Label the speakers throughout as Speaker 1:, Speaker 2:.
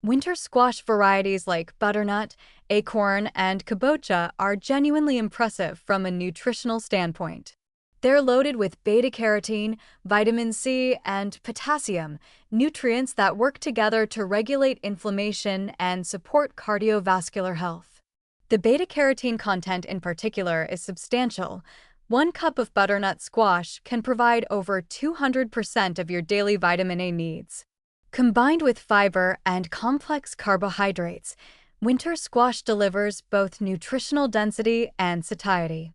Speaker 1: Winter squash varieties like butternut, acorn, and kabocha are genuinely impressive from a nutritional standpoint. They're loaded with beta-carotene, vitamin C, and potassium, nutrients that work together to regulate inflammation and support cardiovascular health. The beta-carotene content in particular is substantial. One cup of butternut squash can provide over 200% of your daily vitamin A needs. Combined with fiber and complex carbohydrates, winter squash delivers both nutritional density and satiety.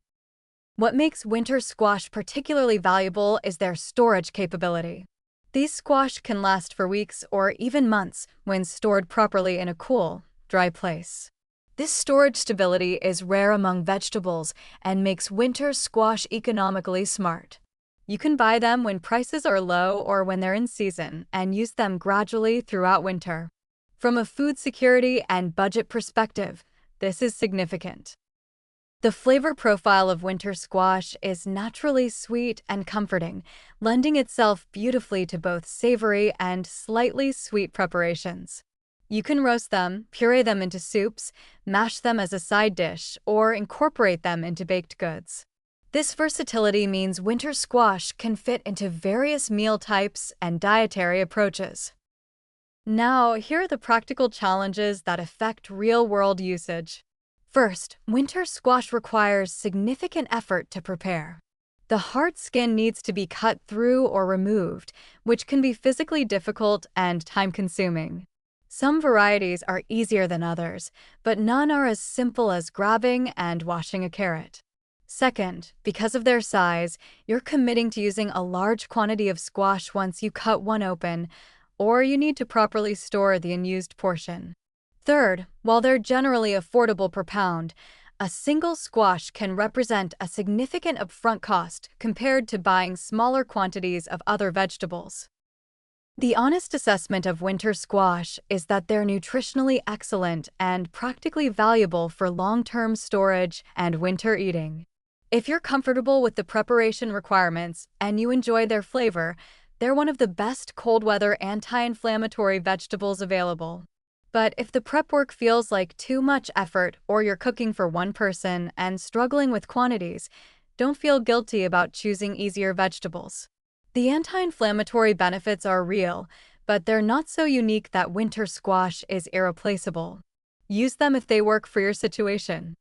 Speaker 1: What makes winter squash particularly valuable is their storage capability. These squash can last for weeks or even months when stored properly in a cool, dry place. This storage stability is rare among vegetables and makes winter squash economically smart. You can buy them when prices are low or when they're in season and use them gradually throughout winter. From a food security and budget perspective, this is significant. The flavor profile of winter squash is naturally sweet and comforting, lending itself beautifully to both savory and slightly sweet preparations. You can roast them, puree them into soups, mash them as a side dish, or incorporate them into baked goods. This versatility means winter squash can fit into various meal types and dietary approaches. Now, here are the practical challenges that affect real-world usage. First, winter squash requires significant effort to prepare. The hard skin needs to be cut through or removed, which can be physically difficult and time-consuming. Some varieties are easier than others, but none are as simple as grabbing and washing a carrot. Second, because of their size, you're committing to using a large quantity of squash once you cut one open, or you need to properly store the unused portion. Third, while they're generally affordable per pound, a single squash can represent a significant upfront cost compared to buying smaller quantities of other vegetables. The honest assessment of winter squash is that they're nutritionally excellent and practically valuable for long-term storage and winter eating. If you're comfortable with the preparation requirements and you enjoy their flavor, they're one of the best cold-weather anti-inflammatory vegetables available. But if the prep work feels like too much effort or you're cooking for one person and struggling with quantities, don't feel guilty about choosing easier vegetables. The anti-inflammatory benefits are real, but they're not so unique that winter squash is irreplaceable. Use them if they work for your situation.